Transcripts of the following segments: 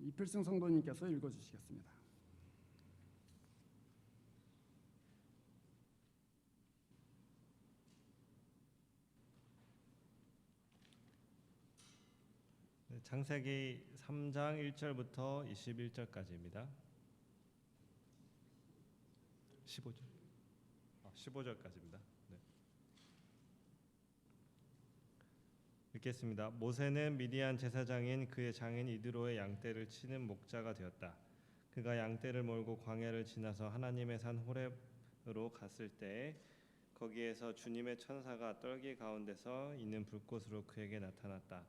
이필승 성도님께서 읽어주시겠습니다. 창세기 3장 1절부터 21절까지입니다. 15절까지입니다. 네. 읽겠습니다. 모세는 미디안 제사장인 그의 장인 이드로의 양떼를 치는 목자가 되었다. 그가 양떼를 몰고 광야를 지나서 하나님의 산 호렙으로 갔을 때에 거기에서 주님의 천사가 떨기 가운데서 있는 불꽃으로 그에게 나타났다.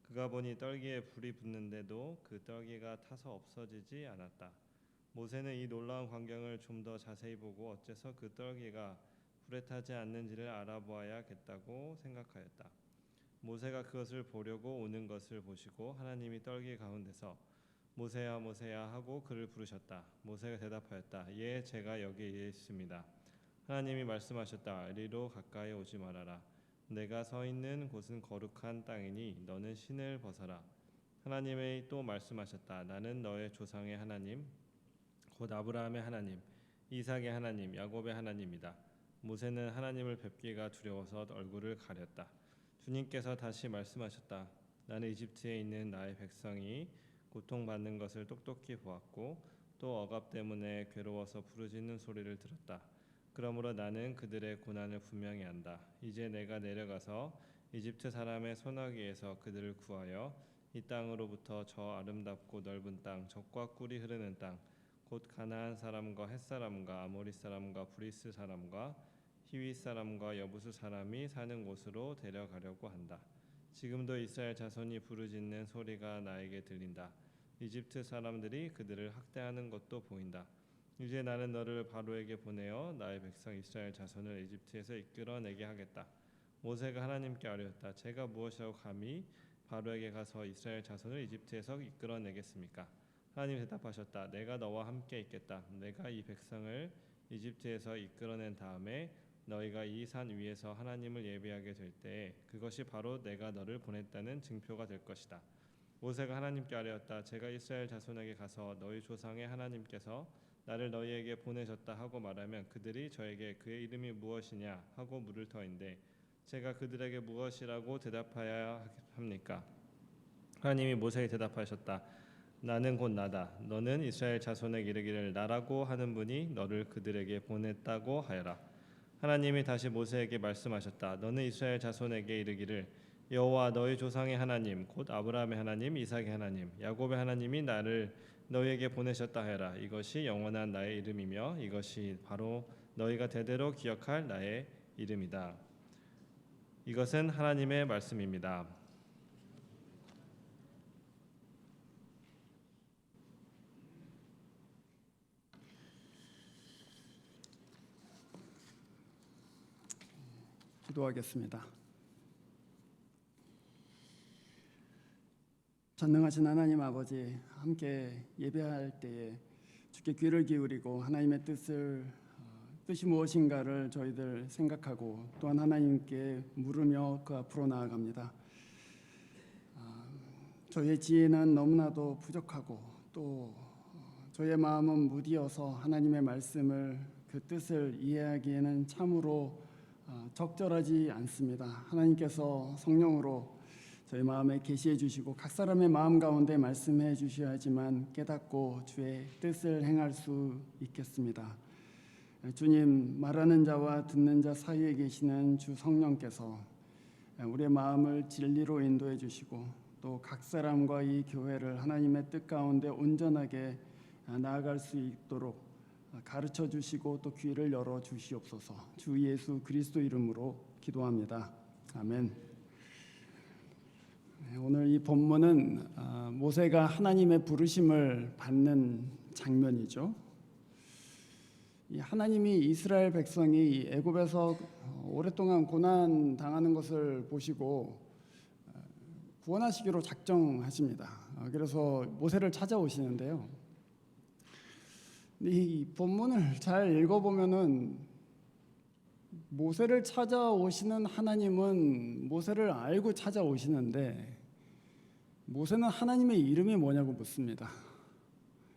그가 보니 떨기에 불이 붙는데도 그 떨기가 타서 없어지지 않았다. 모세는 이 놀라운 광경을 좀 더 자세히 보고 어째서 그 떨기가 불에 타지 않는지를 알아보아야겠다고 생각하였다. 모세가 그것을 보려고 오는 것을 보시고 하나님이 떨기 가운데서 모세야 모세야 하고 그를 부르셨다. 모세가 대답하였다. 예, 제가 여기에 있습니다. 하나님이 말씀하셨다. 이리로 가까이 오지 말아라. 내가 서 있는 곳은 거룩한 땅이니 너는 신을 벗어라. 하나님이 또 말씀하셨다. 나는 너의 조상의 하나님 곧 아브라함의 하나님 이삭의 하나님 야곱의 하나님이다. 모세는 하나님을 뵙기가 두려워서 얼굴을 가렸다. 주님께서 다시 말씀하셨다. 나는 이집트에 있는 나의 백성이 고통받는 것을 똑똑히 보았고 또 억압 때문에 괴로워서 부르짖는 소리를 들었다. 그러므로 나는 그들의 고난을 분명히 안다. 이제 내가 내려가서 이집트 사람의 손아귀에서 그들을 구하여 이 땅으로부터 저 아름답고 넓은 땅, 젖과 꿀이 흐르는 땅, 곧 가나안 사람과 헷 사람과 아모리 사람과 브리스 사람과 히위 사람과 여부수 사람이 사는 곳으로 데려가려고 한다. 지금도 이스라엘 자손이 부르짖는 소리가 나에게 들린다. 이집트 사람들이 그들을 학대하는 것도 보인다. 이제 나는 너를 바로에게 보내어 나의 백성 이스라엘 자손을 이집트에서 이끌어내게 하겠다. 모세가 하나님께 아뢰었다. 제가 무엇이라고 감히 바로에게 가서 이스라엘 자손을 이집트에서 이끌어내겠습니까? 하나님이 대답하셨다. 내가 너와 함께 있겠다. 내가 이 백성을 이집트에서 이끌어낸 다음에 너희가 이 산 위에서 하나님을 예배하게 될 때에 그것이 바로 내가 너를 보냈다는 증표가 될 것이다. 모세가 하나님께 아뢰었다. 제가 이스라엘 자손에게 가서 너희 조상의 하나님께서 나를 너희에게 보내셨다 하고 말하면 그들이 저에게 그의 이름이 무엇이냐 하고 물을 터인데 제가 그들에게 무엇이라고 대답하여야 합니까? 하나님이 모세에게 대답하셨다. 나는 곧 나다. 너는 이스라엘 자손에게 이르기를 나라고 하는 분이 너를 그들에게 보냈다고 하여라. 하나님이 다시 모세에게 말씀하셨다. 너는 이스라엘 자손에게 이르기를 여호와 너희 조상의 하나님 곧 아브라함의 하나님 이삭의 하나님 야곱의 하나님이 나를 너희에게 보내셨다 하여라. 이것이 영원한 나의 이름이며 이것이 바로 너희가 대대로 기억할 나의 이름이다. 이것은 하나님의 말씀입니다. 기도하겠습니다. 전능하신 하나님 아버지, 함께 예배할 때에 주께 귀를 기울이고 하나님의 뜻이 무엇인가를 저희들 생각하고 또한 하나님께 물으며 그 앞으로 나아갑니다. 저희의 지혜는 너무나도 부족하고 또 저희의 마음은 무디어서 하나님의 말씀을 그 뜻을 이해하기에는 참으로 적절하지 않습니다. 하나님께서 성령으로 저희 마음에 계시해 주시고 각 사람의 마음 가운데 말씀해 주셔야 하지만 깨닫고 주의 뜻을 행할 수 있겠습니다. 주님, 말하는 자와 듣는 자 사이에 계시는 주 성령께서 우리의 마음을 진리로 인도해 주시고 또 각 사람과 이 교회를 하나님의 뜻 가운데 온전하게 나아갈 수 있도록 가르쳐 주시고 또 귀를 열어 주시옵소서. 주 예수 그리스도 이름으로 기도합니다. 아멘. 오늘 이 본문은 모세가 하나님의 부르심을 받는 장면이죠. 이 하나님이 이스라엘 백성이 애굽에서 오랫동안 고난 당하는 것을 보시고 구원하시기로 작정하십니다. 그래서 모세를 찾아오시는데요. 이 본문을 잘 읽어보면은 모세를 찾아오시는 하나님은 모세를 알고 찾아오시는데 모세는 하나님의 이름이 뭐냐고 묻습니다.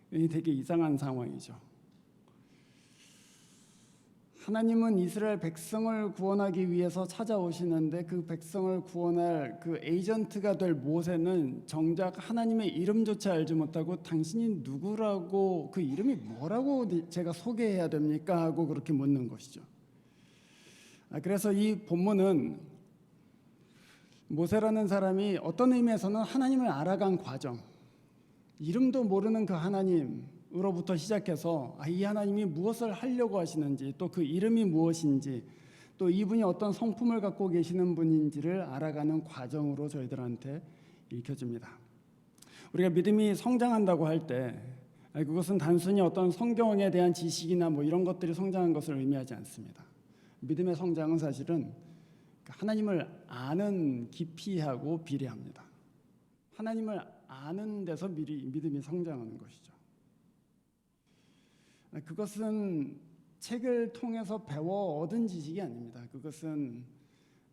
이 되게 이상한 상황이죠. 하나님은 이스라엘 백성을 구원하기 위해서 찾아오시는데 그 백성을 구원할 그 에이전트가 될 모세는 정작 하나님의 이름조차 알지 못하고 당신이 누구라고, 그 이름이 뭐라고 제가 소개해야 됩니까? 하고 그렇게 묻는 것이죠. 그래서 이 본문은 모세라는 사람이 어떤 의미에서는 하나님을 알아간 과정, 이름도 모르는 그 하나님으로부터 시작해서 이 하나님이 무엇을 하려고 하시는지, 또 그 이름이 무엇인지, 또 이분이 어떤 성품을 갖고 계시는 분인지를 알아가는 과정으로 저희들한테 읽혀집니다. 우리가 믿음이 성장한다고 할 때 그것은 단순히 어떤 성경에 대한 지식이나 뭐 이런 것들이 성장한 것을 의미하지 않습니다. 믿음의 성장은 사실은 하나님을 아는 깊이하고 비례합니다. 하나님을 아는 데서 믿음이 성장하는 것이죠. 그것은 책을 통해서 배워 얻은 지식이 아닙니다. 그것은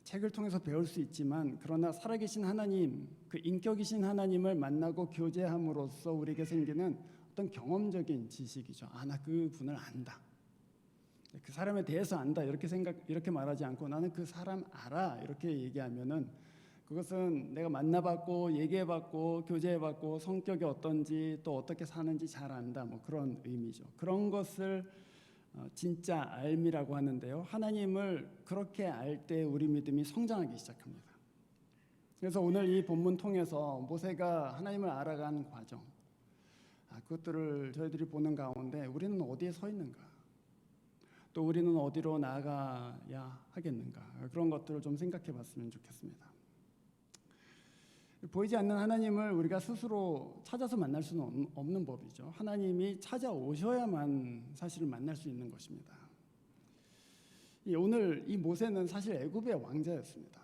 책을 통해서 배울 수 있지만 그러나 살아계신 하나님, 그 인격이신 하나님을 만나고 교제함으로써 우리에게 생기는 어떤 경험적인 지식이죠. 나 그 분을 안다. 그 사람에 대해서 안다. 이렇게 말하지 않고 나는 그 사람 알아. 이렇게 얘기하면은 그것은 내가 만나봤고 얘기해봤고 교제해봤고 성격이 어떤지 또 어떻게 사는지 잘 안다. 뭐 그런 의미죠. 그런 것을 진짜 알미라고 하는데요. 하나님을 그렇게 알 때 우리 믿음이 성장하기 시작합니다. 그래서 오늘 이 본문 통해서 모세가 하나님을 알아간 과정, 그것들을 저희들이 보는 가운데 우리는 어디에 서 있는가? 또 우리는 어디로 나아가야 하겠는가? 그런 것들을 좀 생각해 봤으면 좋겠습니다. 보이지 않는 하나님을 우리가 스스로 찾아서 만날 수는 없는 법이죠. 하나님이 찾아오셔야만 사실은 만날 수 있는 것입니다. 오늘 이 모세는 사실 애굽의 왕자였습니다.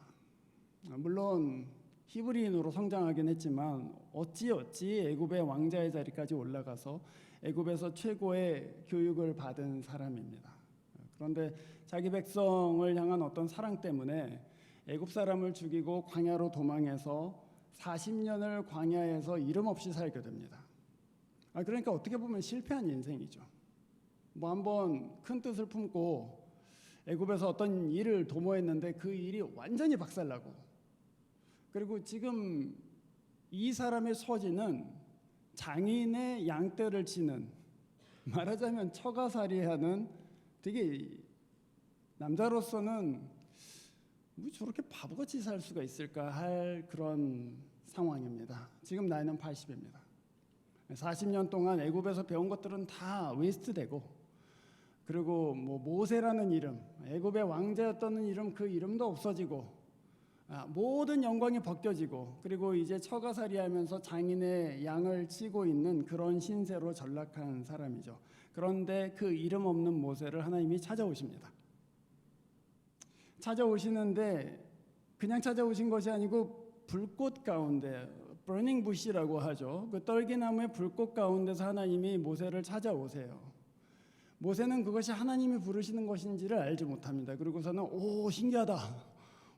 물론 히브리인으로 성장하긴 했지만 어찌 애굽의 왕자의 자리까지 올라가서 애굽에서 최고의 교육을 받은 사람입니다. 그런데 자기 백성을 향한 어떤 사랑 때문에 애굽 사람을 죽이고 광야로 도망해서 40년을 광야에서 이름 없이 살게 됩니다. 그러니까 어떻게 보면 실패한 인생이죠. 뭐 한번 큰 뜻을 품고 애굽에서 어떤 일을 도모했는데 그 일이 완전히 박살나고, 그리고 지금 이 사람의 처지는 장인의 양떼를 치는, 말하자면 처가살이하는 되게 남자로서는 뭐 저렇게 바보같이 살 수가 있을까 할 그런 상황입니다. 지금 나이는 80입니다. 40년 동안 애굽에서 배운 것들은 다 웨이스트되고, 그리고 뭐 모세라는 이름, 애굽의 왕자였던 이름, 그 이름도 없어지고, 모든 영광이 벗겨지고, 그리고 이제 처가살이하면서 장인의 양을 치고 있는 그런 신세로 전락한 사람이죠. 그런데 그 이름 없는 모세를 하나님이 찾아오십니다. 찾아오시는데 그냥 찾아오신 것이 아니고 불꽃 가운데, burning bush라고 하죠. 그 떨기나무의 불꽃 가운데서 하나님이 모세를 찾아오세요. 모세는 그것이 하나님이 부르시는 것인지를 알지 못합니다. 그리고서는 신기하다.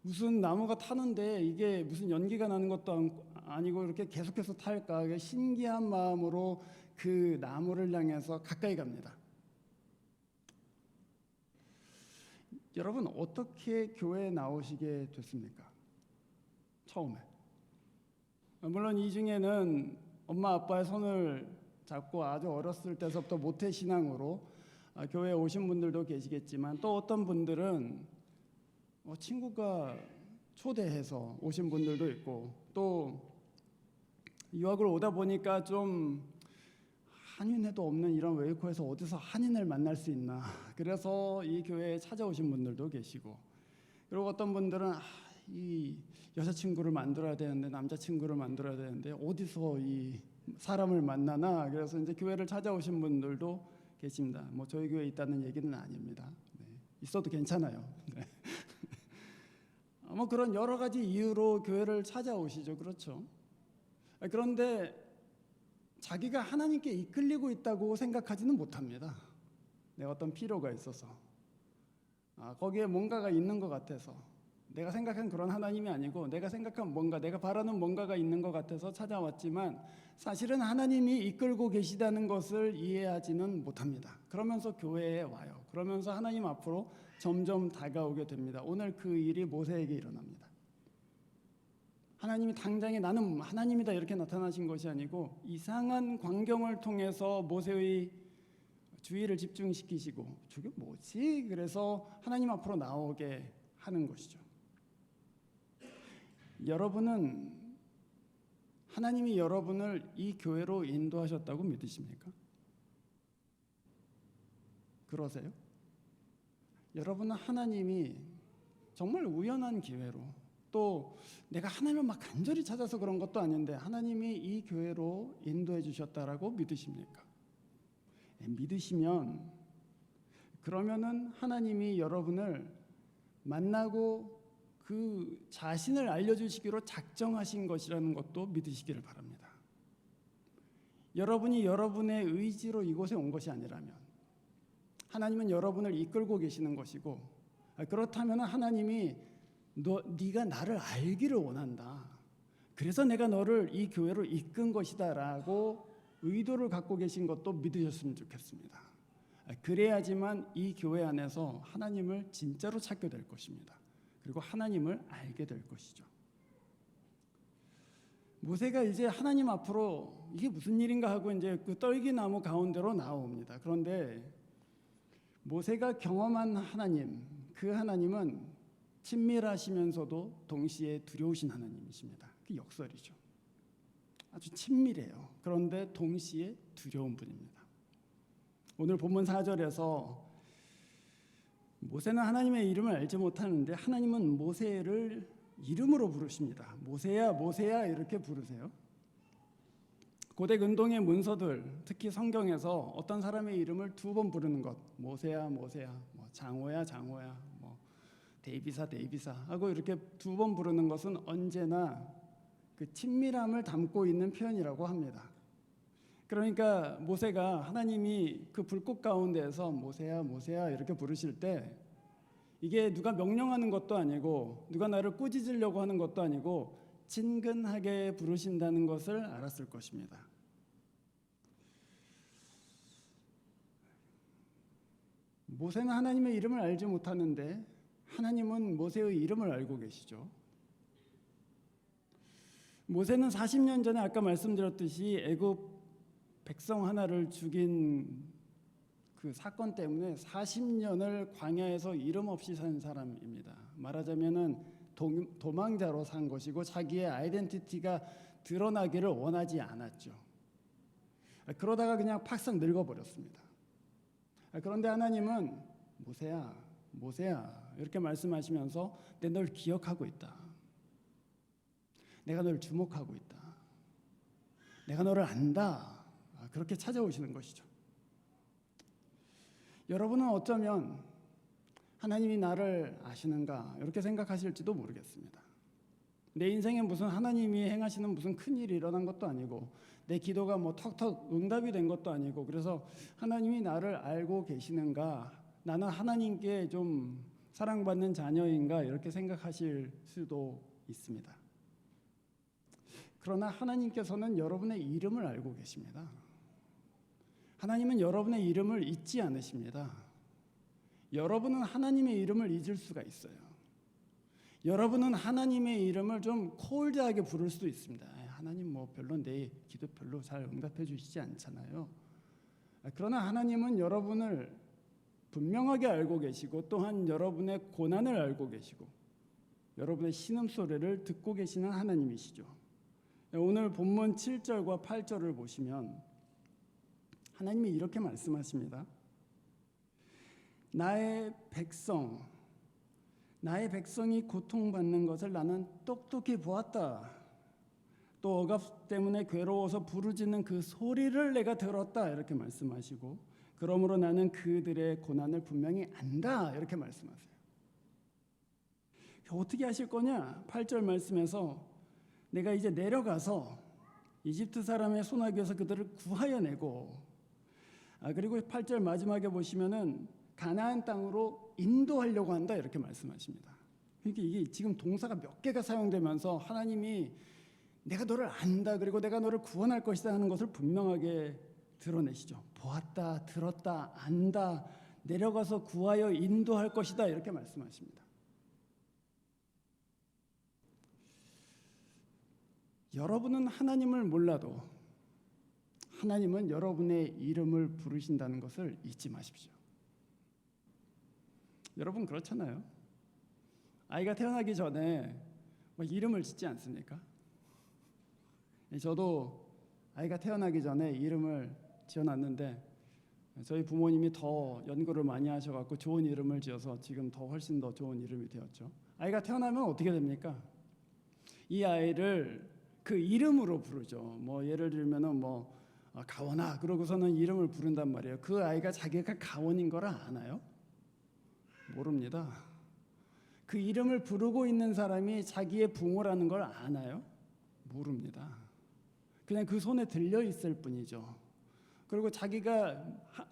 무슨 나무가 타는데 이게 무슨 연기가 나는 것도 아니고 이렇게 계속해서 탈까? 신기한 마음으로 그 나무를 향해서 가까이 갑니다. 여러분 어떻게 교회에 나오시게 됐습니까? 처음에. 물론 이 중에는 엄마 아빠의 손을 잡고 아주 어렸을 때서부터 모태신앙으로 교회에 오신 분들도 계시겠지만, 또 어떤 분들은 친구가 초대해서 오신 분들도 있고, 또 유학을 오다 보니까 좀 한인회도 없는 이런 웨이코에서 어디서 한인을 만날 수 있나, 그래서 이 교회에 찾아오신 분들도 계시고, 그리고 어떤 분들은 이 여자친구를 만들어야 되는데, 남자친구를 만들어야 되는데 어디서 이 사람을 만나나, 그래서 이제 교회를 찾아오신 분들도 계십니다. 뭐 저희 교회에 있다는 얘기는 아닙니다. 있어도 괜찮아요. 뭐 그런 여러 가지 이유로 교회를 찾아오시죠. 그렇죠. 그런데 자기가 하나님께 이끌리고 있다고 생각하지는 못합니다. 어떤 필요가 있어서, 거기에 뭔가가 있는 것 같아서. 내가 생각한 그런 하나님이 아니고 내가 생각한 뭔가, 내가 바라는 뭔가가 있는 것 같아서 찾아왔지만 사실은 하나님이 이끌고 계시다는 것을 이해하지는 못합니다. 그러면서 교회에 와요. 그러면서 하나님 앞으로 점점 다가오게 됩니다. 오늘 그 일이 모세에게 일어납니다. 하나님이 당장에 나는 하나님이다 이렇게 나타나신 것이 아니고 이상한 광경을 통해서 모세의 주의를 집중시키시고 저게 뭐지? 그래서 하나님 앞으로 나오게 하는 것이죠. 여러분은 하나님이 여러분을 이 교회로 인도하셨다고 믿으십니까? 그러세요? 여러분은 하나님이 정말 우연한 기회로 또 내가 하나님을 막 간절히 찾아서 그런 것도 아닌데 하나님이 이 교회로 인도해 주셨다라고 믿으십니까? 믿으시면 그러면은 하나님이 여러분을 만나고 그 자신을 알려주시기로 작정하신 것이라는 것도 믿으시기를 바랍니다. 여러분이 여러분의 의지로 이곳에 온 것이 아니라면 하나님은 여러분을 이끌고 계시는 것이고 그렇다면 하나님이 네가 나를 알기를 원한다. 그래서 내가 너를 이 교회로 이끈 것이다라고 의도를 갖고 계신 것도 믿으셨으면 좋겠습니다. 그래야지만 이 교회 안에서 하나님을 진짜로 찾게 될 것입니다. 그리고 하나님을 알게 될 것이죠. 모세가 이제 하나님 앞으로 이게 무슨 일인가 하고 이제 그 떨기나무 가운데로 나옵니다. 그런데 모세가 경험한 하나님, 그 하나님은 친밀하시면서도 동시에 두려우신 하나님이십니다. 그 역설이죠. 아주 친밀해요. 그런데 동시에 두려운 분입니다. 오늘 본문 4절에서 모세는 하나님의 이름을 알지 못하는데 하나님은 모세를 이름으로 부르십니다. 모세야 모세야 이렇게 부르세요. 고대 근동의 문서들 특히 성경에서 어떤 사람의 이름을 2번 부르는 것 모세야 모세야 뭐 장호야 장호야 뭐 데이비사 데이비사 하고 이렇게 2번 부르는 것은 언제나 그 친밀함을 담고 있는 표현이라고 합니다. 그러니까 모세가 하나님이 그 불꽃 가운데에서 모세야 모세야 이렇게 부르실 때 이게 누가 명령하는 것도 아니고 누가 나를 꾸짖으려고 하는 것도 아니고 친근하게 부르신다는 것을 알았을 것입니다. 모세는 하나님의 이름을 알지 못하는데 하나님은 모세의 이름을 알고 계시죠. 모세는 40년 전에 아까 말씀드렸듯이 애굽 백성 하나를 죽인 그 사건 때문에 40년을 광야에서 이름 없이 산 사람입니다. 말하자면은 도망자로 산 것이고 자기의 아이덴티티가 드러나기를 원하지 않았죠. 그러다가 그냥 팍싹 늙어버렸습니다. 그런데 하나님은 모세야, 모세야 이렇게 말씀하시면서 내가 널 기억하고 있다. 내가 널 주목하고 있다. 내가 너를 안다. 그렇게 찾아오시는 것이죠. 여러분은 어쩌면 하나님이 나를 아시는가 이렇게 생각하실지도 모르겠습니다. 내 인생에 무슨 하나님이 행하시는 무슨 큰일이 일어난 것도 아니고 내 기도가 뭐 턱턱 응답이 된 것도 아니고 그래서 하나님이 나를 알고 계시는가 나는 하나님께 좀 사랑받는 자녀인가 이렇게 생각하실 수도 있습니다. 그러나 하나님께서는 여러분의 이름을 알고 계십니다. 하나님은 여러분의 이름을 잊지 않으십니다. 여러분은 하나님의 이름을 잊을 수가 있어요. 여러분은 하나님의 이름을 좀 콜드하게 부를 수도 있습니다. 하나님 뭐 별로 내 기도 별로 잘 응답해 주시지 않잖아요. 그러나 하나님은 여러분을 분명하게 알고 계시고 또한 여러분의 고난을 알고 계시고 여러분의 신음소리를 듣고 계시는 하나님이시죠. 오늘 본문 7절과 8절을 보시면 하나님이 이렇게 말씀하십니다. 나의 백성이 고통받는 것을 나는 똑똑히 보았다. 또 억압 때문에 괴로워서 부르짖는 그 소리를 내가 들었다. 이렇게 말씀하시고 그러므로 나는 그들의 고난을 분명히 안다. 이렇게 말씀하세요. 어떻게 하실 거냐? 8절 말씀에서 내가 이제 내려가서 이집트 사람의 손아귀에서 그들을 구하여 내고 그리고 8절 마지막에 보시면은 가나안 땅으로 인도하려고 한다 이렇게 말씀하십니다. 이게 지금 동사가 몇 개가 사용되면서 하나님이 내가 너를 안다, 그리고 내가 너를 구원할 것이다 하는 것을 분명하게 드러내시죠. 보았다, 들었다, 안다, 내려가서 구하여 인도할 것이다, 이렇게 말씀하십니다. 여러분은 하나님을 몰라도 하나님은 여러분의 이름을 부르신다는 것을 잊지 마십시오. 여러분 그렇잖아요. 아이가 태어나기 전에 이름을 짓지 않습니까? 저도 아이가 태어나기 전에 이름을 지어놨는데 저희 부모님이 더 연구를 많이 하셔갖고 좋은 이름을 지어서 지금 더 훨씬 더 좋은 이름이 되었죠. 아이가 태어나면 어떻게 됩니까? 이 아이를 그 이름으로 부르죠. 예를 들면은 가원아, 그러고서는 이름을 부른단 말이에요. 그 아이가 자기가 가원인 걸 아나요? 모릅니다. 그 이름을 부르고 있는 사람이 자기의 부모라는 걸 아나요? 모릅니다. 그냥 그 손에 들려 있을 뿐이죠. 그리고 자기가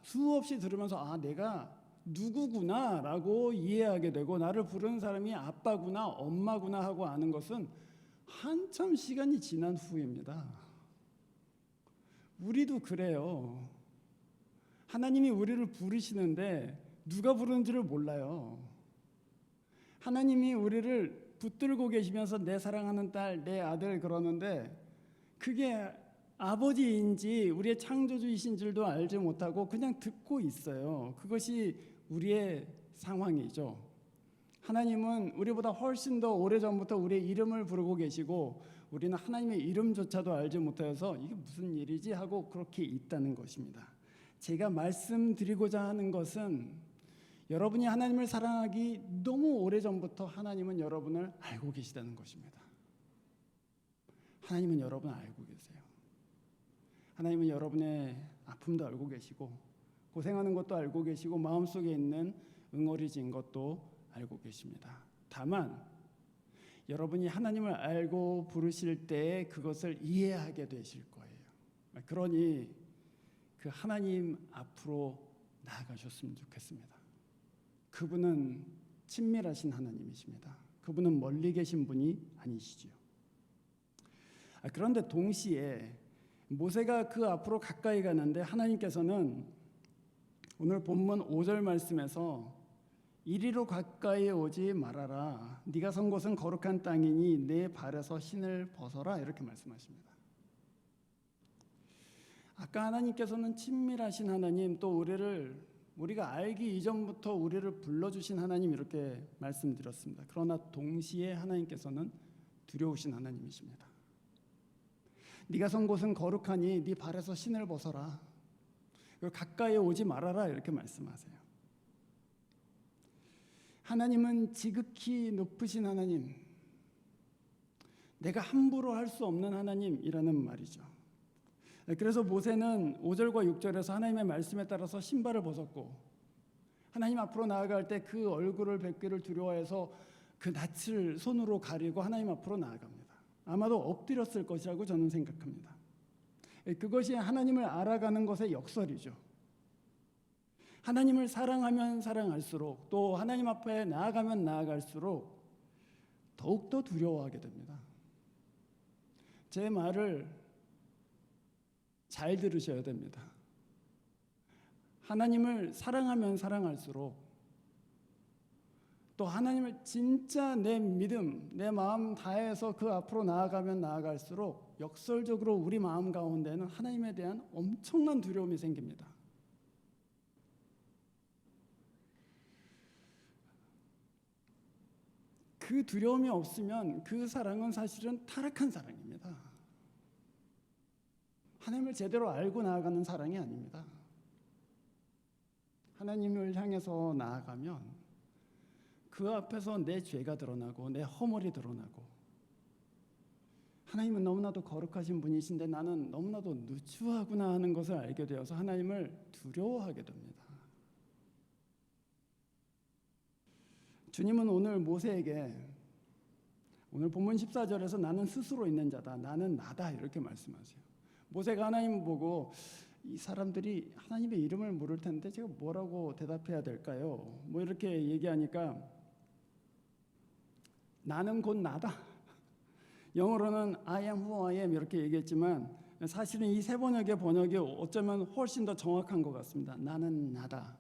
수없이 들으면서 내가 누구구나라고 이해하게 되고 나를 부르는 사람이 아빠구나 엄마구나 하고 아는 것은 한참 시간이 지난 후입니다. 우리도 그래요. 하나님이 우리를 부르시는데 누가 부르는지를 몰라요. 하나님이 우리를 붙들고 계시면서 내 사랑하는 딸, 내 아들 그러는데 그게 아버지인지 우리의 창조주이신 줄도 알지 못하고 그냥 듣고 있어요. 그것이 우리의 상황이죠. 하나님은 우리보다 훨씬 더 오래전부터 우리의 이름을 부르고 계시고 우리는 하나님의 이름조차도 알지 못해서 이게 무슨 일이지 하고 그렇게 있다는 것입니다. 제가 말씀드리고자 하는 것은 여러분이 하나님을 사랑하기 너무 오래전부터 하나님은 여러분을 알고 계시다는 것입니다. 하나님은 여러분을 알고 계세요. 하나님은 여러분의 아픔도 알고 계시고 고생하는 것도 알고 계시고 마음속에 있는 응어리진 것도 알고 계십니다. 다만 여러분이 하나님을 알고 부르실 때 그것을 이해하게 되실 거예요. 그러니 그 하나님 앞으로 나아가셨으면 좋겠습니다. 그분은 친밀하신 하나님이십니다. 그분은 멀리 계신 분이 아니시지요. 그런데 동시에 모세가 그 앞으로 가까이 가는데 하나님께서는 오늘 본문 5절 말씀에서 이리로 가까이 오지 말아라. 네가 선 곳은 거룩한 땅이니 내 발에서 신을 벗어라. 이렇게 말씀하십니다. 아까 하나님께서는 친밀하신 하나님, 또 우리가 알기 이전부터 우리를 불러주신 하나님 이렇게 말씀드렸습니다. 그러나 동시에 하나님께서는 두려우신 하나님이십니다. 네가 선 곳은 거룩하니 네 발에서 신을 벗어라. 가까이 오지 말아라 이렇게 말씀하세요. 하나님은 지극히 높으신 하나님, 내가 함부로 할 수 없는 하나님이라는 말이죠. 그래서 모세는 5절과 6절에서 하나님의 말씀에 따라서 신발을 벗었고 하나님 앞으로 나아갈 때 그 얼굴을 뵙기를 두려워해서 그 낯을 손으로 가리고 하나님 앞으로 나아갑니다. 아마도 엎드렸을 것이라고 저는 생각합니다. 그것이 하나님을 알아가는 것의 역설이죠. 하나님을 사랑하면 사랑할수록 또 하나님 앞에 나아가면 나아갈수록 더욱더 두려워하게 됩니다. 제 말을 잘 들으셔야 됩니다. 하나님을 사랑하면 사랑할수록 또 하나님을 진짜 내 믿음, 내 마음 다해서 그 앞으로 나아가면 나아갈수록 역설적으로 우리 마음 가운데는 하나님에 대한 엄청난 두려움이 생깁니다. 그 두려움이 없으면 그 사랑은 사실은 타락한 사랑입니다. 하나님을 제대로 알고 나아가는 사랑이 아닙니다. 하나님을 향해서 나아가면 그 앞에서 내 죄가 드러나고 내 허물이 드러나고 하나님은 너무나도 거룩하신 분이신데 나는 너무나도 누추하구나 하는 것을 알게 되어서 하나님을 두려워하게 됩니다. 주님은 오늘 모세에게 오늘 본문 14절에서 나는 스스로 있는 자다, 나는 나다 이렇게 말씀하세요. 모세가 하나님 보고 이 사람들이 하나님의 이름을 물을 텐데 제가 뭐라고 대답해야 될까요? 이렇게 얘기하니까 나는 곧 나다. 영어로는 I am who I am 이렇게 얘기했지만 사실은 이 세 번역의 번역이 어쩌면 훨씬 더 정확한 것 같습니다. 나는 나다.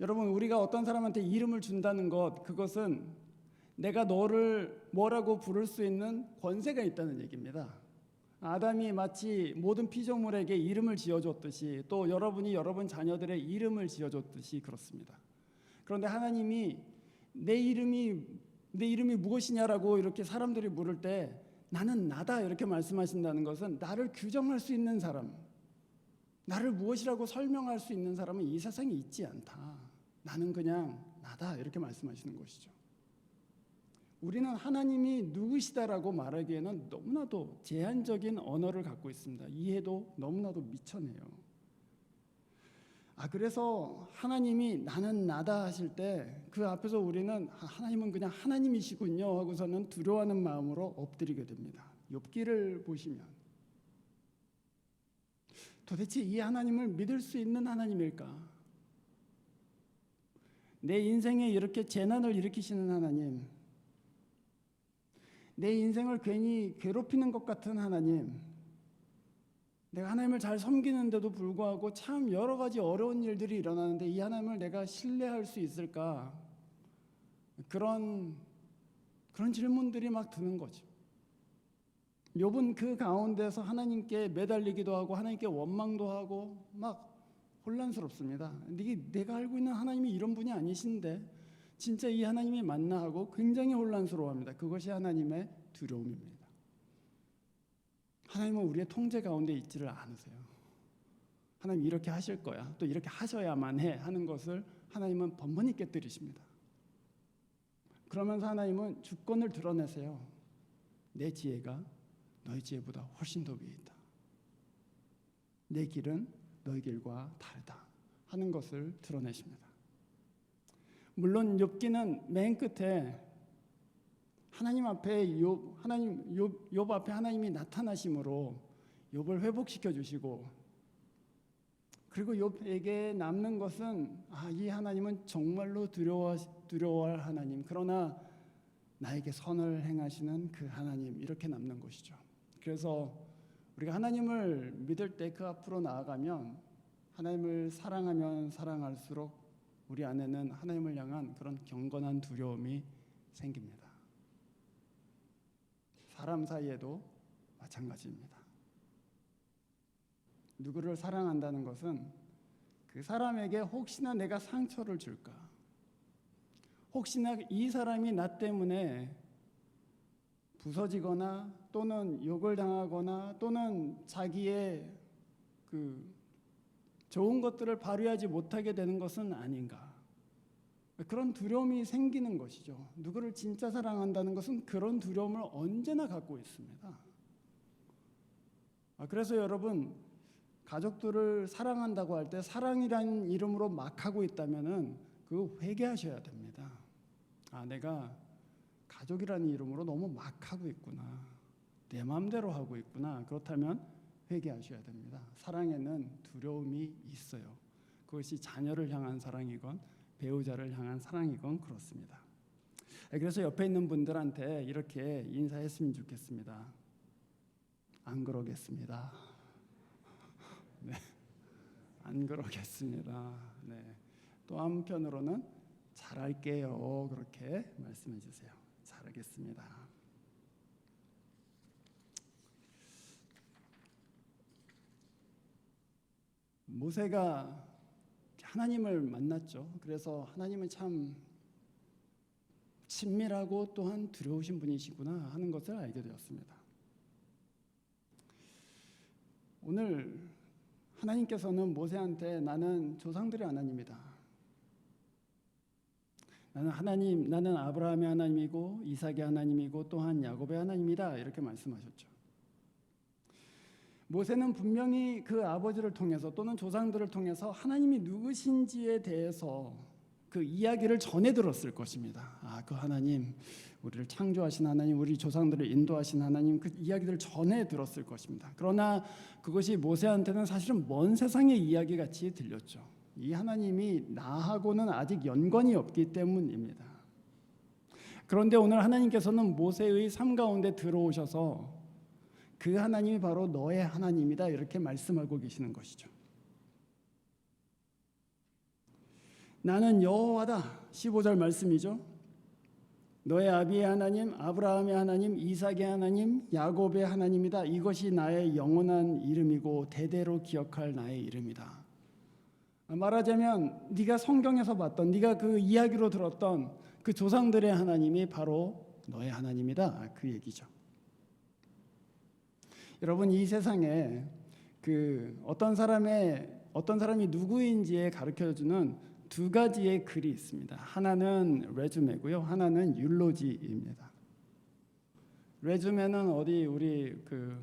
여러분, 우리가 어떤 사람한테 이름을 준다는 것, 그것은 내가 너를 뭐라고 부를 수 있는 권세가 있다는 얘기입니다. 아담이 마치 모든 피조물에게 이름을 지어줬듯이, 또 여러분이 여러분 자녀들의 이름을 지어줬듯이 그렇습니다. 그런데 하나님이 내 이름이 무엇이냐라고 이렇게 사람들이 물을 때 나는 나다 이렇게 말씀하신다는 것은 나를 규정할 수 있는 사람, 나를 무엇이라고 설명할 수 있는 사람은 이 세상에 있지 않다. 나는 그냥 나다 이렇게 말씀하시는 것이죠. 우리는 하나님이 누구시다라고 말하기에는 너무나도 제한적인 언어를 갖고 있습니다. 이해도 너무나도 미천해요. 그래서 하나님이 나는 나다 하실 때 그 앞에서 우리는 하나님은 그냥 하나님이시군요 하고서는 두려워하는 마음으로 엎드리게 됩니다. 욥기를 보시면 도대체 이 하나님을 믿을 수 있는 하나님일까? 내 인생에 이렇게 재난을 일으키시는 하나님, 내 인생을 괜히 괴롭히는 것 같은 하나님, 내가 하나님을 잘 섬기는데도 불구하고 참 여러 가지 어려운 일들이 일어나는데 이 하나님을 내가 신뢰할 수 있을까? 그런 질문들이 막 드는 거죠. 욥은 그 가운데서 하나님께 매달리기도 하고 하나님께 원망도 하고 막 혼란스럽습니다. 내가 알고 있는 하나님이 이런 분이 아니신데 진짜 이 하나님이 맞나 하고 굉장히 혼란스러워합니다. 그것이 하나님의 두려움입니다. 하나님은 우리의 통제 가운데 있지를 않으세요. 하나님 이렇게 하실 거야, 또 이렇게 하셔야만 해 하는 것을 하나님은 번번이 깨뜨리십니다. 그러면서 하나님은 주권을 드러내세요. 내 지혜가 너희 지혜보다 훨씬 더 위에 있다. 내 길은 너희 길과 다르다 하는 것을 드러내십니다. 물론 욥기는 맨 끝에 하나님 앞에 욥 앞에 하나님이 나타나심으로 욥을 회복시켜 주시고, 그리고 욥에게 남는 것은 이 하나님은 정말로 두려워할 하나님, 그러나 나에게 선을 행하시는 그 하나님, 이렇게 남는 것이죠. 그래서 우리가 하나님을 믿을 때 그 앞으로 나아가면 하나님을 사랑하면 사랑할수록 우리 안에는 하나님을 향한 그런 경건한 두려움이 생깁니다. 사람 사이에도 마찬가지입니다. 누구를 사랑한다는 것은 그 사람에게 혹시나 내가 상처를 줄까, 혹시나 이 사람이 나 때문에 부서지거나 또는 욕을 당하거나 또는 자기의 그 좋은 것들을 발휘하지 못하게 되는 것은 아닌가, 그런 두려움이 생기는 것이죠. 누구를 진짜 사랑한다는 것은 그런 두려움을 언제나 갖고 있습니다. 그래서 여러분, 가족들을 사랑한다고 할 때 사랑이라는 이름으로 막 하고 있다면은 그거 회개하셔야 됩니다. 내가 가족이라는 이름으로 너무 막 하고 있구나, 내 마음대로 하고 있구나. 그렇다면 회개하셔야 됩니다. 사랑에는 두려움이 있어요. 그것이 자녀를 향한 사랑이건 배우자를 향한 사랑이건 그렇습니다. 그래서 옆에 있는 분들한테 이렇게 인사했으면 좋겠습니다. 안 그러겠습니다. 네, 안 그러겠습니다. 네. 또 한편으로는 잘할게요. 그렇게 말씀해 주세요. 잘하겠습니다. 모세가 하나님을 만났죠. 그래서 하나님은 참 친밀하고 또한 두려우신 분이시구나 하는 것을 알게 되었습니다. 오늘 하나님께서는 모세한테 나는 조상들의 하나님이다, 나는 아브라함의 하나님이고 이삭의 하나님이고 또한 야곱의 하나님이다, 이렇게 말씀하셨죠. 모세는 분명히 그 아버지를 통해서 또는 조상들을 통해서 하나님이 누구신지에 대해서 그 이야기를 전해 들었을 것입니다. 그 하나님, 우리를 창조하신 하나님, 우리 조상들을 인도하신 하나님, 그 이야기를 전해 들었을 것입니다. 그러나 그것이 모세한테는 사실은 먼 세상의 이야기 같이 들렸죠. 이 하나님이 나하고는 아직 연관이 없기 때문입니다. 그런데 오늘 하나님께서는 모세의 삶 가운데 들어오셔서 그 하나님이 바로 너의 하나님이다 이렇게 말씀하고 계시는 것이죠. 나는 여호와다 15절 말씀이죠. 너의 아비의 하나님, 아브라함의 하나님, 이삭의 하나님, 야곱의 하나님이다. 이것이 나의 영원한 이름이고 대대로 기억할 나의 이름이다. 말하자면 네가 성경에서 봤던, 네가 그 이야기로 들었던 그 조상들의 하나님이 바로 너의 하나님이다. 그 얘기죠. 여러분, 이 세상에 그 어떤 사람이 누구인지에 가르쳐주는 두 가지의 글이 있습니다. 하나는 레주메고요, 하나는 율로지입니다. 레주메는 어디 우리 그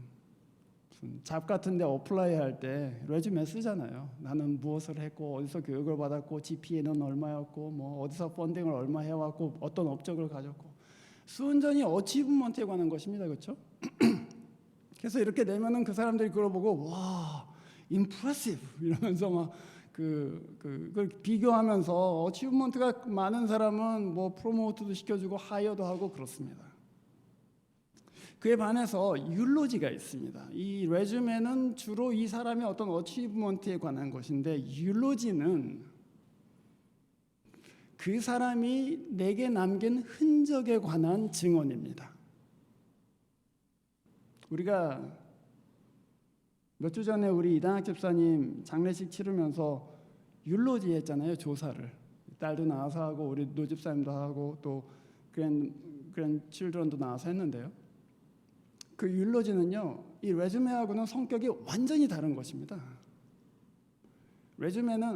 잡 같은데 어플라이 할 때 레주메 쓰잖아요. 나는 무엇을 했고 어디서 교육을 받았고 GPA는 얼마였고 뭐 어디서 펀딩을 얼마 해왔고 어떤 업적을 가졌고 순전히 어치브먼트에 관한 것입니다. 그렇죠? 그래서 이렇게 내면은 그 사람들이 그걸 보고 와, 임프레시브 이러면서 막 그걸 비교하면서 어치브먼트가 많은 사람은 뭐 프로모트도 시켜주고 하이어도 하고 그렇습니다. 그에 반해서 율로지가 있습니다. 이 레주메는 주로 이 사람의 어떤 어치브먼트에 관한 것인데 율로지는 그 사람이 내게 남긴 흔적에 관한 증언입니다. 우리가 몇 주 전에 우리 이단학 집사님 장례식 치르면서 율로지 했잖아요. 조사를 딸도 나와서 하고 우리 노 집사님도 하고 또 그랜 칠드런도 나와서 했는데요. 그 율로지는요, 이 레주메하고는 성격이 완전히 다른 것입니다. 레주메는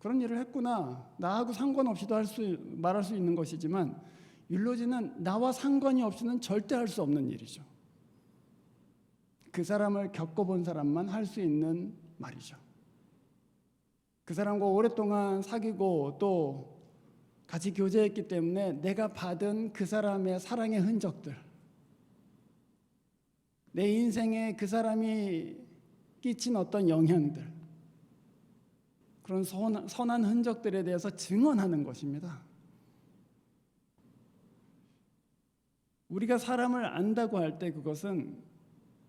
그런 일을 했구나, 나하고 상관없이도 말할 수 있는 것이지만 율로지는 나와 상관이 없이는 절대 할 수 없는 일이죠. 그 사람을 겪어본 사람만 할 수 있는 말이죠. 그 사람과 오랫동안 사귀고 또 같이 교제했기 때문에 내가 받은 그 사람의 사랑의 흔적들, 내 인생에 그 사람이 끼친 어떤 영향들, 그런 선한 흔적들에 대해서 증언하는 것입니다. 우리가 사람을 안다고 할 때 그것은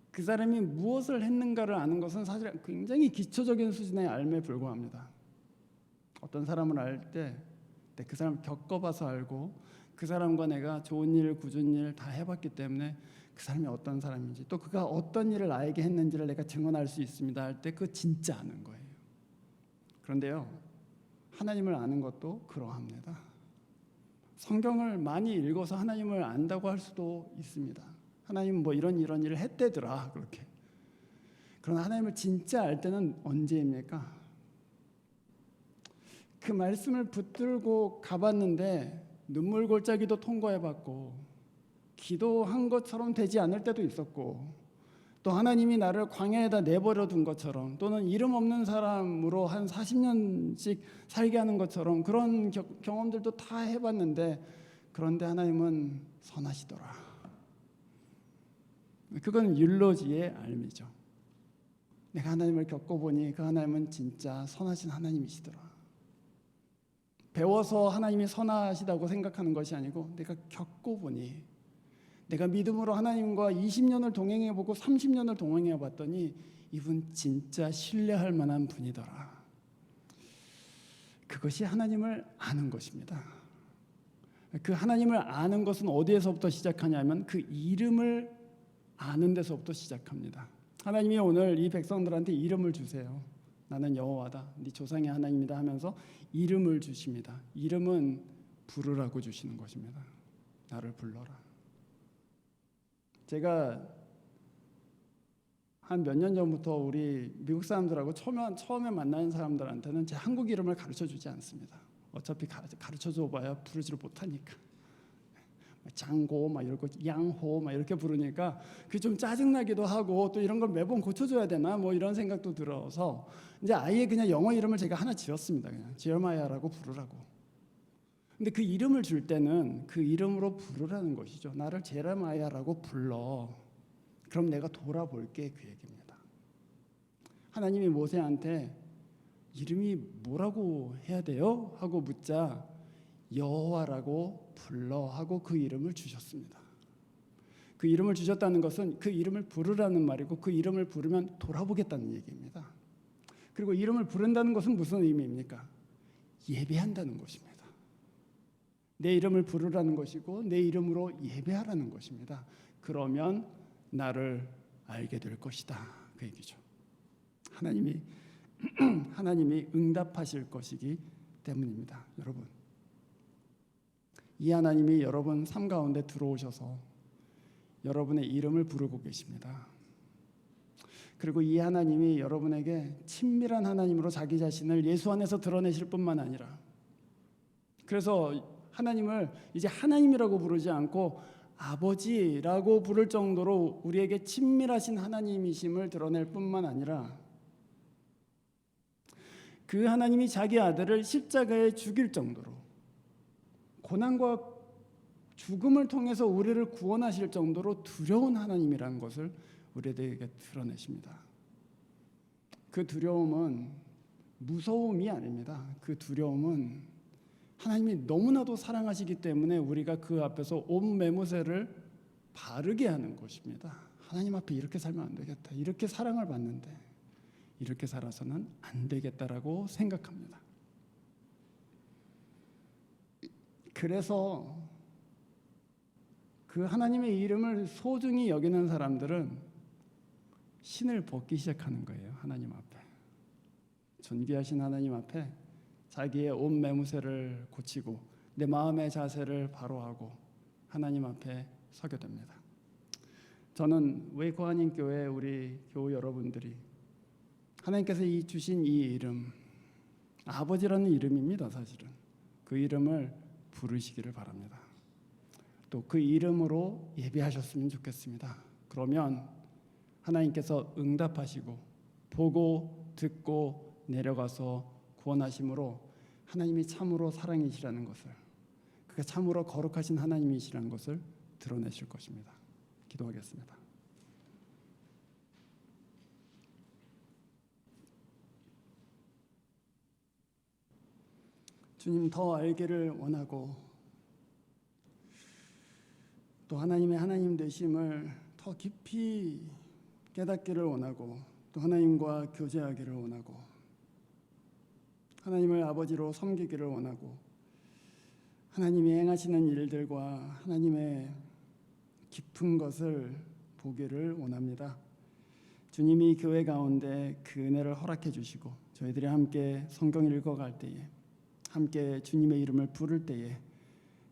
그 사람이 무엇을 했는가를 아는 것은 사실 굉장히 기초적인 수준의 알매에 불과합니다. 어떤 사람을 알 때 그 사람을 겪어봐서 알고 그 사람과 내가 좋은 일, 굳은 일 다 해봤기 때문에 그 사람이 어떤 사람인지 또 그가 어떤 일을 나에게 했는지를 내가 증언할 수 있습니다 할 때 그거 진짜 아는 거예요. 그런데요, 하나님을 아는 것도 그러합니다. 성경을 많이 읽어서 하나님을 안다고 할 수도 있습니다. 하나님 뭐 이런 일을 했대더라 그렇게. 그러나 하나님을 진짜 알 때는 언제입니까? 그 말씀을 붙들고 가봤는데 눈물 골짜기도 통과해봤고 기도한 것처럼 되지 않을 때도 있었고 또 하나님이 나를 광야에다 내버려 둔 것처럼 또는 이름 없는 사람으로 한 40년씩 살게 하는 것처럼 그런 경험들도 다 해봤는데 그런데 하나님은 선하시더라. 그건 율로지의 알미죠. 내가 하나님을 겪어보니 그 하나님은 진짜 선하신 하나님이시더라. 배워서 하나님이 선하시다고 생각하는 것이 아니고 내가 겪어보니, 내가 믿음으로 하나님과 20년을 동행해보고 30년을 동행해봤더니 이분 진짜 신뢰할 만한 분이더라. 그것이 하나님을 아는 것입니다. 그 하나님을 아는 것은 어디에서부터 시작하냐면 그 이름을 아는 데서부터 시작합니다. 하나님이 오늘 이 백성들한테 이름을 주세요. 나는 여호와다, 네 조상의 하나님이다 하면서 이름을 주십니다. 이름은 부르라고 주시는 것입니다. 나를 불러라. 제가 한 몇 년 전부터 우리 미국 사람들하고 처음에 만나는 사람들한테는 제 한국 이름을 가르쳐주지 않습니다. 어차피 가르쳐줘봐야 부르지를 못하니까. 장고 막 이러고 양호 막 이렇게 부르니까 그게 좀 짜증나기도 하고 또 이런 걸 매번 고쳐줘야 되나 뭐 이런 생각도 들어서 이제 아예 그냥 영어 이름을 제가 하나 지었습니다. 그냥 제레마야라고 부르라고. 근데 그 이름을 줄 때는 그 이름으로 부르라는 것이죠. 나를 제레마야라고 불러. 그럼 내가 돌아볼게, 그 얘기입니다. 하나님이 모세한테 이름이 뭐라고 해야 돼요? 하고 묻자 여호와라고 불러 하고 그 이름을 주셨습니다. 그 이름을 주셨다는 것은 그 이름을 부르라는 말이고 그 이름을 부르면 돌아보겠다는 얘기입니다. 그리고 이름을 부른다는 것은 무슨 의미입니까? 예배한다는 것입니다. 내 이름을 부르라는 것이고 내 이름으로 예배하라는 것입니다. 그러면 나를 알게 될 것이다. 그 얘기죠. 하나님이 응답하실 것이기 때문입니다. 여러분, 이 하나님이 여러분 삶 가운데 들어오셔서 여러분의 이름을 부르고 계십니다. 그리고 이 하나님이 여러분에게 친밀한 하나님으로 자기 자신을 예수 안에서 드러내실 뿐만 아니라, 그래서 하나님을 이제 하나님이라고 부르지 않고 아버지라고 부를 정도로 우리에게 친밀하신 하나님이심을 드러낼 뿐만 아니라, 그 하나님이 자기 아들을 십자가에 죽일 정도로 고난과 죽음을 통해서 우리를 구원하실 정도로 두려운 하나님이라는 것을 우리에게 드러내십니다. 그 두려움은 무서움이 아닙니다. 그 두려움은 하나님이 너무나도 사랑하시기 때문에 우리가 그 앞에서 온 매무새를 바르게 하는 것입니다. 하나님 앞에 이렇게 살면 안 되겠다. 이렇게 사랑을 받는데 이렇게 살아서는 안 되겠다라고 생각합니다. 그래서 그 하나님의 이름을 소중히 여기는 사람들은 신을 벗기 시작하는 거예요. 하나님 앞에, 존귀하신 하나님 앞에 자기의 온 매무새를 고치고 내 마음의 자세를 바로하고 하나님 앞에 서게 됩니다. 저는 웨이크 한인교회 우리 교우 여러분들이 하나님께서 주신 이 이름, 아버지라는 이름입니다. 사실은 그 이름을 부르시기를 바랍니다. 또 그 이름으로 예배하셨으면 좋겠습니다. 그러면 하나님께서 응답하시고 보고 듣고 내려가서 구원하심으로 하나님이 참으로 사랑이시라는 것을, 그가 참으로 거룩하신 하나님이시라는 것을 드러내실 것입니다. 기도하겠습니다. 주님, 더 알기를 원하고 또 하나님의 하나님 되심을 더 깊이 깨닫기를 원하고 또 하나님과 교제하기를 원하고 하나님을 아버지로 섬기기를 원하고 하나님이 행하시는 일들과 하나님의 깊은 것을 보기를 원합니다. 주님이 교회 가운데 그 은혜를 허락해 주시고 저희들이 함께 성경 읽어갈 때에, 함께 주님의 이름을 부를 때에,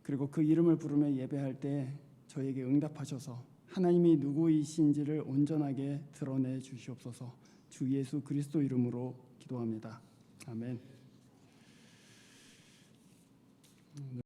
그리고 그 이름을 부르며 예배할 때에 저에게 응답하셔서 하나님이 누구이신지를 온전하게 드러내 주시옵소서. 주 예수 그리스도 이름으로 기도합니다. 아멘.